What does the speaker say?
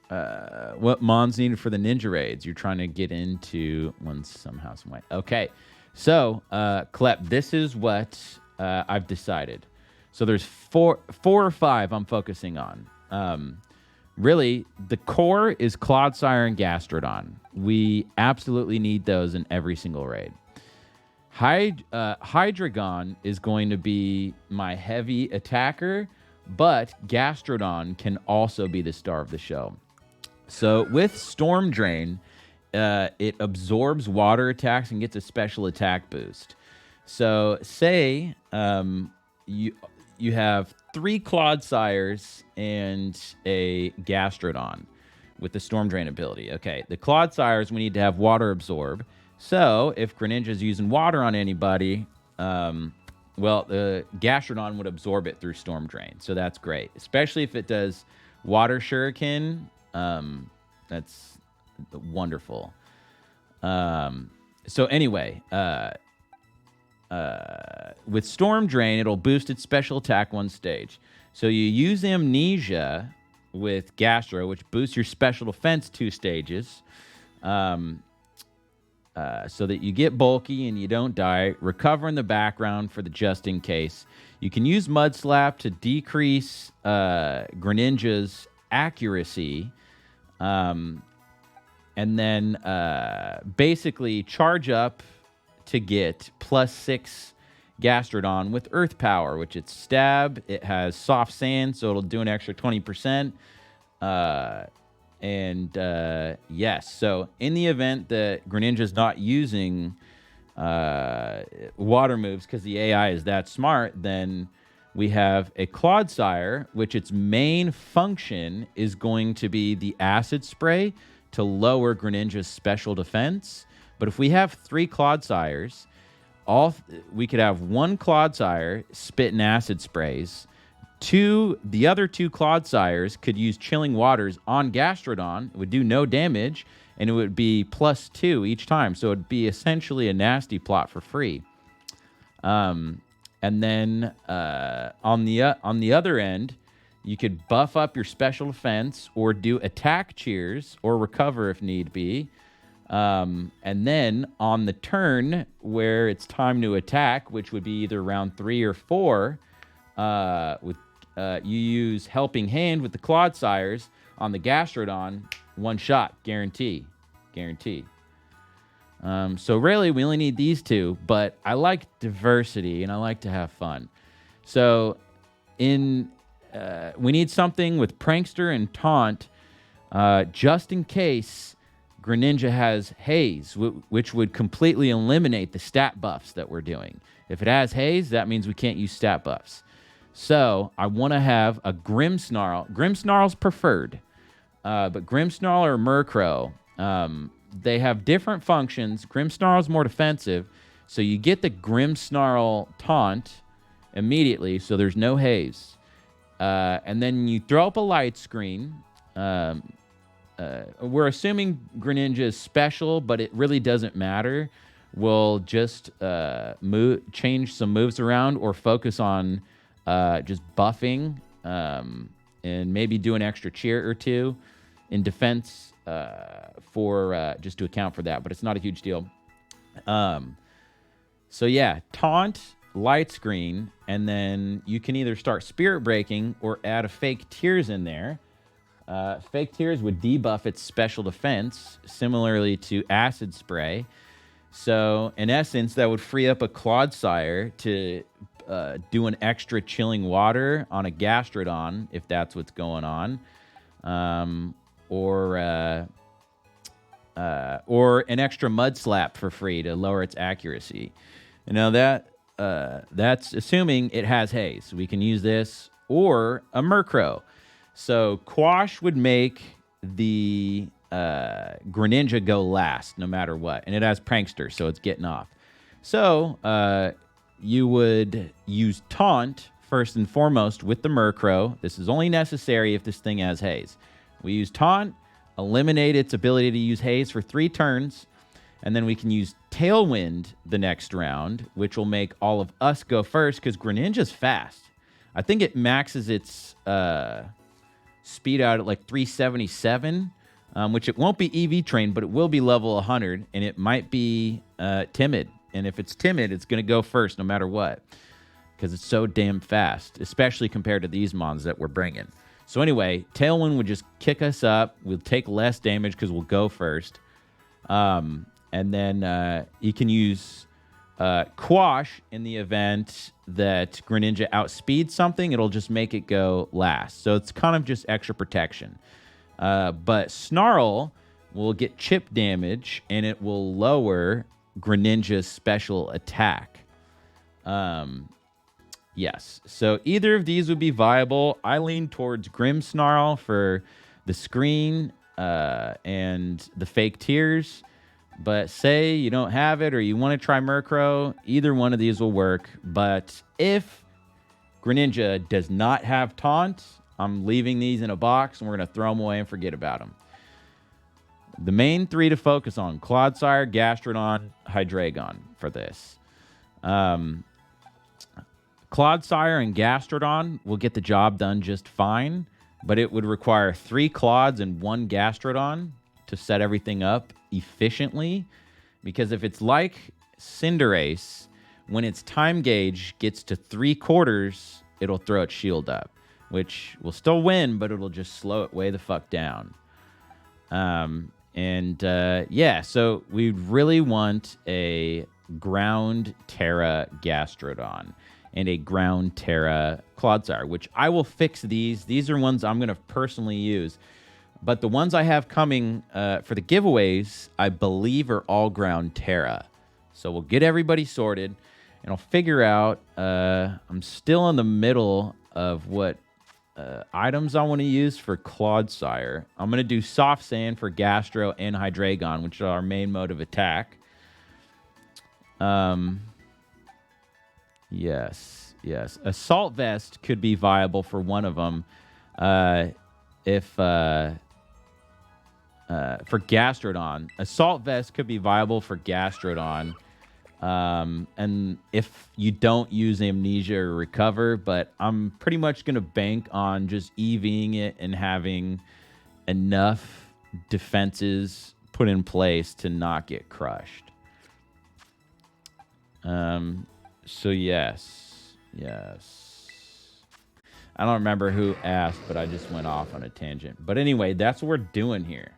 what mons needed for the ninja raids. You're trying to get into one somehow, some way. Okay, so Klep, this is what I've decided. So there's four or five I'm focusing on. Really, the core is Clodsire and Gastrodon. We absolutely need those in every single raid. Hydreigon is going to be my heavy attacker, but Gastrodon can also be the star of the show. So with Storm Drain, it absorbs water attacks and gets a special attack boost. So say you have 3 Clodsires and a Gastrodon with the Storm Drain ability. Okay, the Clodsires, we need to have water absorb. So if Greninja is using water on anybody, well, the Gastrodon would absorb it through Storm Drain. So that's great, especially if it does Water Shuriken. That's wonderful. So anyway, with Storm Drain, it'll boost its special attack 1 stage. So you use Amnesia with Gastro, which boosts your special defense 2 stages. So that you get bulky and you don't die. Recover in the background for the just in case. You can use Mud Slap to decrease Greninja's accuracy. And then basically charge up to get +6 Gastrodon with Earth Power, which it's Stab. It has Soft Sand, so it'll do an extra 20%. Yes, so in the event that Greninja's not using water moves because the AI is that smart, then we have a Clodsire, which its main function is going to be the Acid Spray to lower Greninja's special defense. But if we have 3 Clodsires, we could have 1 Clodsire spitting acid sprays. The other 2 Clodsires could use Chilling Waters on Gastrodon. It would do no damage, and it would be +2 each time. So it'd be essentially a nasty plot for free. And then on the other end, you could buff up your special defense or do attack cheers or recover if need be. And then on the turn where it's time to attack, which would be either round 3 or 4, you use Helping Hand with the Clodsires on the Gastrodon, 1 shot, guarantee. So really, we only need these 2, but I like diversity and I like to have fun. So we need something with Prankster and Taunt, just in case Greninja has Haze, which would completely eliminate the stat buffs that we're doing. If it has Haze, that means we can't use stat buffs. So I want to have a Grimmsnarl. Grimmsnarl's preferred, but Grimmsnarl or Murkrow, they have different functions. Grimmsnarl's more defensive, so you get the Grimmsnarl Taunt immediately, so there's no Haze. And then you throw up a light screen. We're assuming Greninja is special, but it really doesn't matter. We'll just change some moves around or focus on just buffing and maybe do an extra cheer or 2 in defense for just to account for that, but it's not a huge deal. So yeah, Taunt, light screen, and then you can either start Spirit Breaking or add a Fake Tears in there. Fake Tears would debuff its special defense, similarly to Acid Spray. So, in essence, that would free up a Clodsire to do an extra Chilling Water on a Gastrodon, if that's what's going on. Or an extra Mud Slap for free to lower its accuracy. You know, that's assuming it has Haze. We can use this, or a Murkrow. So Quash would make the Greninja go last, no matter what. And it has Prankster, so it's getting off. So you would use Taunt, first and foremost, with the Murkrow. This is only necessary if this thing has Haze. We use Taunt, eliminate its ability to use Haze for 3 turns, and then we can use Tailwind the next round, which will make all of us go first, because Greninja's fast. I think it maxes its speed out at like 377, which it won't be EV trained, but it will be level 100, and it might be timid. And if it's timid, it's going to go first no matter what, because it's so damn fast, especially compared to these mons that we're bringing. So anyway, Tailwind would just kick us up. We'll take less damage because we'll go first. And then you can use Quash in the event that Greninja outspeeds something. It'll just make it go last. So it's kind of just extra protection. But Snarl will get chip damage, and it will lower Greninja's special attack. Yes. So either of these would be viable. I lean towards Grimmsnarl for the screen and the fake tears. But say you don't have it or you want to try Murkrow, either one of these will work. But if Greninja does not have Taunt, I'm leaving these in a box and we're going to throw them away and forget about them. The main three to focus on: Clodsire, Gastrodon, Hydreigon for this. Clodsire and Gastrodon will get the job done just fine, but it would require 3 Clods and 1 Gastrodon to set everything up efficiently. Because if it's like Cinderace, when its time gauge gets to 3/4, it'll throw its shield up, which will still win, but it'll just slow it way the fuck down. Yeah, so we really want a Ground Terra Gastrodon and a Ground Terra Clodsire, which I will fix these. These are ones I'm going to personally use. But the ones I have coming for the giveaways, I believe, are all Ground Terra. So we'll get everybody sorted, and I'll figure out. I'm still in the middle of what items I want to use for Clodsire. I'm going to do Soft Sand for Gastro and Hydreigon, which are our main mode of attack. Yes. Assault Vest could be viable for one of them. For Gastrodon, Assault Vest could be viable for Gastrodon. And if you don't use Amnesia or Recover, but I'm pretty much going to bank on just EVing it and having enough defenses put in place to not get crushed. So yes. I don't remember who asked, but I just went off on a tangent. But anyway, that's what we're doing here.